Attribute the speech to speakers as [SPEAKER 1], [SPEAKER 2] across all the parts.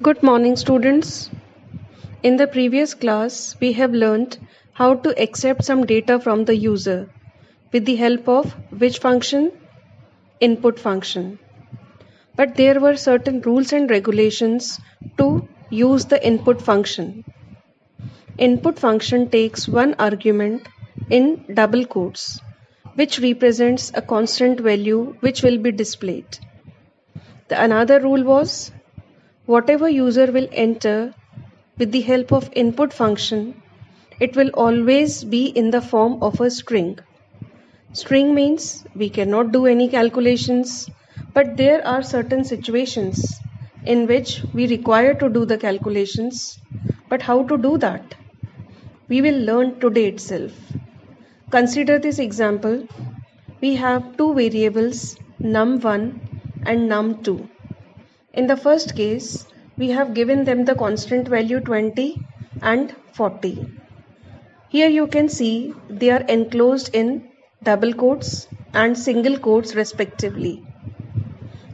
[SPEAKER 1] Good morning, students. In the previous class, we have learned how to accept some data from the user with the help of which function? Input function. But there were certain rules and regulations to use the input function. Input function takes one argument in double quotes, which represents a constant value which will be displayed. The another rule was whatever user will enter with the help of input function, it will always be in the form of a string. String means we cannot do any calculations, but there are certain situations in which we require to do the calculations. But how to do that? We will learn today itself. Consider this example. We have two variables num1 and num2. In the first case, we have given them the constant value 20 and 40. Here you can see they are enclosed in double quotes and single quotes respectively.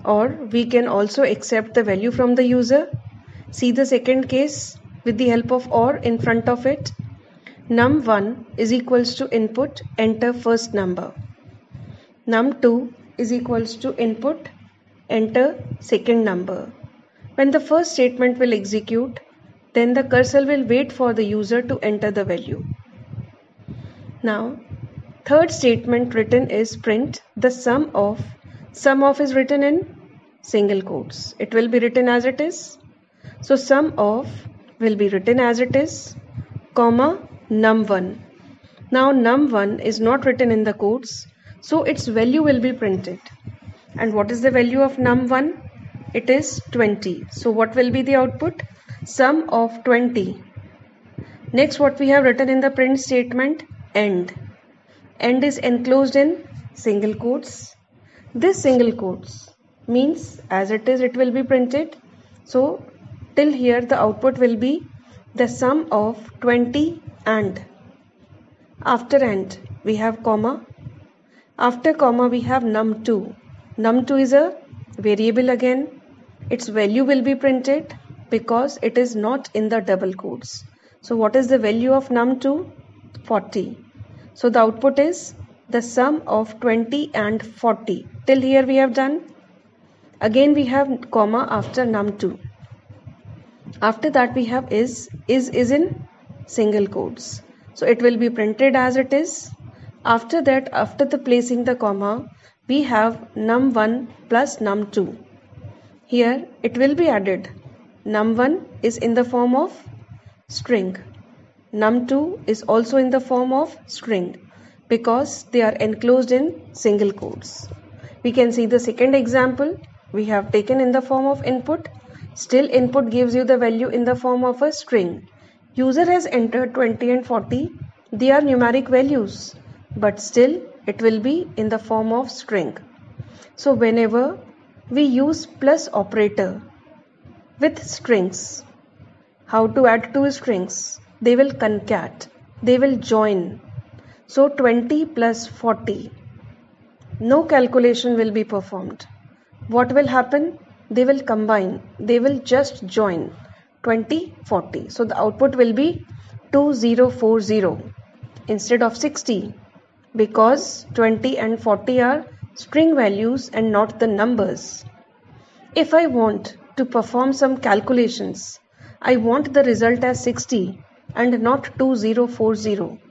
[SPEAKER 1] Or we can also accept the value from the user. See the second case with the help of OR in front of it. Num1 is equals to input, enter first number. Num2 is equals to input, enter second number. When the first statement will execute, then the cursor will wait for the user to enter the value. Now, third statement written is print the sum of. Sum of is written in single quotes. It will be written as it is. So sum of will be written as it is, comma num1. Now num1 is not written in the quotes, so its value will be printed. And what is the value of num1? It is 20. So what will be the output? Sum of 20. Next, what we have written in the print statement? End. End is enclosed in single quotes. This single quotes means as it is, it will be printed. So till here the output will be the sum of 20 and. After and we have comma. After comma we have num2. Num2 is a variable again. Its value will be printed because it is not in the double quotes. So what is the value of num2? 40. So the output is the sum of 20 and 40. Till here we have done. Again we have comma after num2. After that we have is in single quotes. So it will be printed as it is. After that, after the placing the comma, we have num1 plus num2. Here it will be added. Num1 is in the form of string. Num2 is also in the form of string because they are enclosed in single quotes. We can see the second example we have taken in the form of input. Still input gives you the value in the form of a string. User has entered 20 and 40. They are numeric values, but still it will be in the form of string. So whenever we use plus operator with strings, how to add two strings? They will concat, they will join. So 20 plus 40, no calculation will be performed. What will happen? They will combine, they will just join 20, 40. So the output will be 2040 instead of 60 because 20 and 40 are string values and not the numbers. If I want to perform some calculations, I want the result as 60 and not 2040.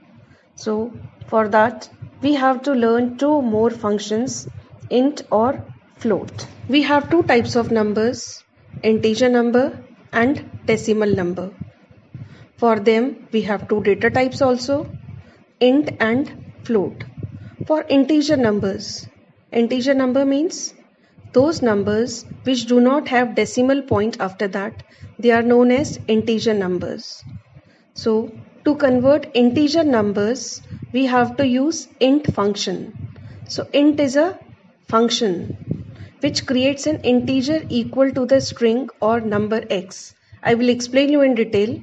[SPEAKER 1] So for that we have to learn two more functions, int or float. We have two types of numbers, integer number and decimal number. For them we have two data types also, int and float. For integer numbers, integer number means those numbers which do not have decimal point after that, they are known as integer numbers. So to convert integer numbers, we have to use int function. So int is a function which creates an integer equal to the string or number x. I will explain you in detail.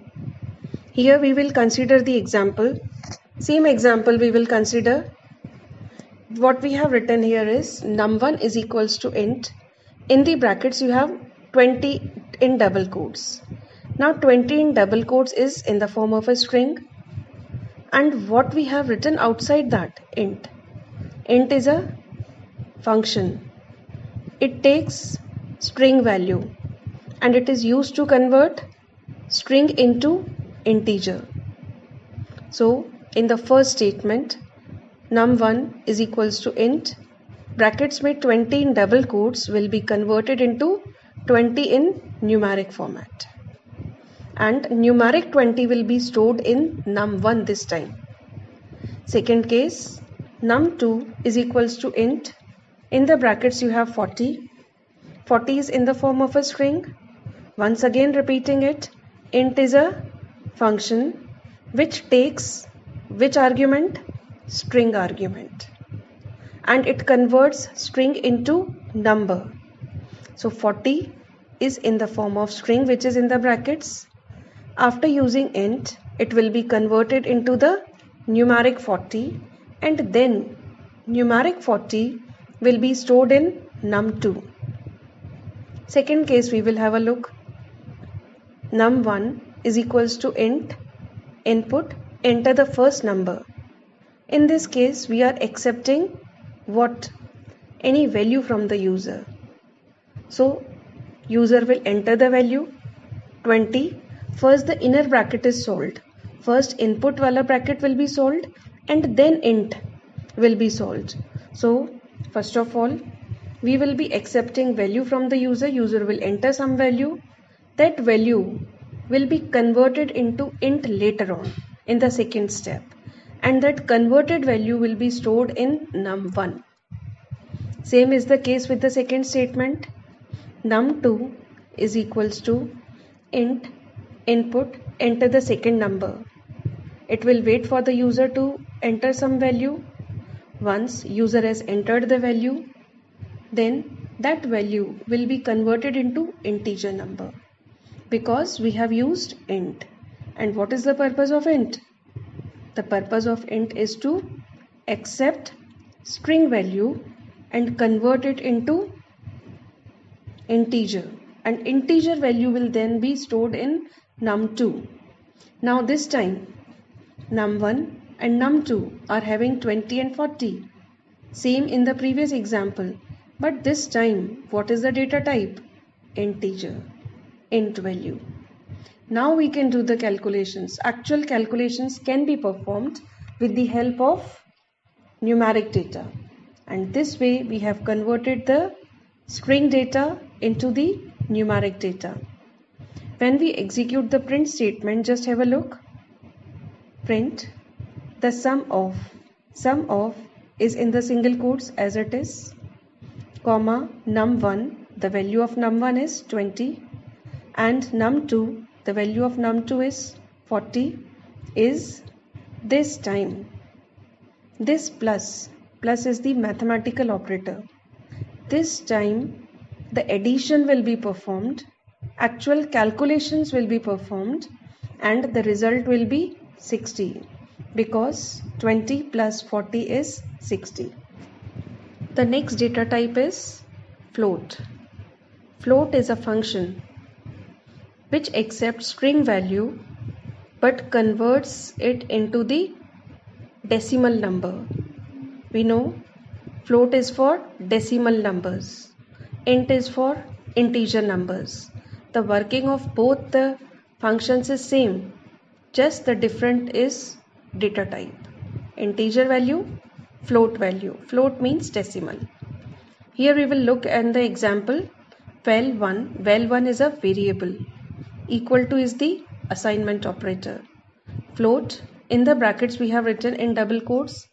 [SPEAKER 1] Here we will consider the example. Same example we will consider. What we have written here is num1 is equals to int. In the brackets you have 20 in double quotes. Now 20 in double quotes is in the form of a string, and what we have written outside that, int. Int is a function. It takes string value and it is used to convert string into integer. So in the first statement, num1 is equals to int, brackets में 20 in double quotes will be converted into 20 in numeric format, and numeric 20 will be stored in num1 this time. Second case, num2 is equals to int, in the brackets you have 40. 40 is in the form of a string. Once again repeating it, int is a function which takes which argument? String argument, and it converts string into number. So 40 is in the form of string which is in the brackets. After using int, it will be converted into the numeric 40, and then numeric 40 will be stored in num2. Second case we will have a look. Num1 is equals to int, input, enter the first number. In this case we are accepting what? Any value from the user. So user will enter the value 20. First the inner bracket is solved. First input wala bracket will be solved and then int will be solved. So first of all we will be accepting value from the user. User will enter some value. That value will be converted into int later on in the second step, and that converted value will be stored in num1. Same is the case with the second statement. Num2 is equals to int, input, enter the second number. It will wait for the user to enter some value. Once user has entered the value, then that value will be converted into integer number, because we have used int. And what is the purpose of int? The purpose of int is to accept string value and convert it into integer, and integer value will then be stored in num2. Now this time num1 and num2 are having 20 and 40, same in the previous example, but this time what is the data type? Integer, int value. Now we can do the calculations. Actual calculations can be performed with the help of numeric data, and this way we have converted the string data into the numeric data. When we execute the print statement, just have a look. Print the sum of is in the single quotes as it is, comma num1, the value of num1 is 20, and num2, the value of num2 is 40, is this time. This plus is the mathematical operator. This time the addition will be performed, actual calculations will be performed, and the result will be 60, because 20 plus 40 is 60. The next data type is float. Float is a function which accepts string value but converts it into the decimal number. We know float is for decimal numbers, int is for integer numbers. The working of both the functions is same, just the different is data type. Integer value, float value. Float means decimal. Here we will look at the example val1. Val1 is a variable. Equal to is the assignment operator. Float, in the brackets we have written in double quotes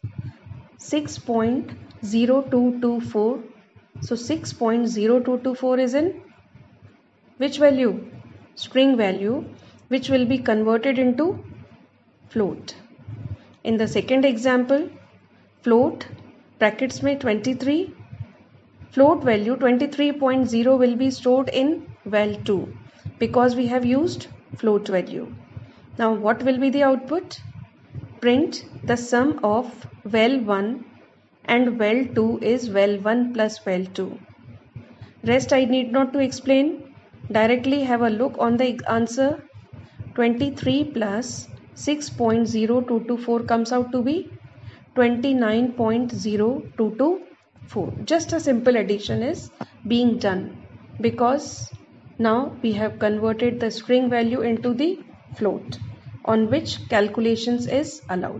[SPEAKER 1] 6.0224. So 6.0224 is in which value? String value, which will be converted into float. In the second example, float brackets में 23, float value 23.0 will be stored in val2 because we have used float value. Now what will be the output? Print the sum of val1 and val2 is val1 plus val2. Rest I need not to explain. Directly have a look on the answer. 23 plus 6.0224 comes out to be 29.0224. Just a simple addition is being done because now we have converted the string value into the float on which calculations is allowed.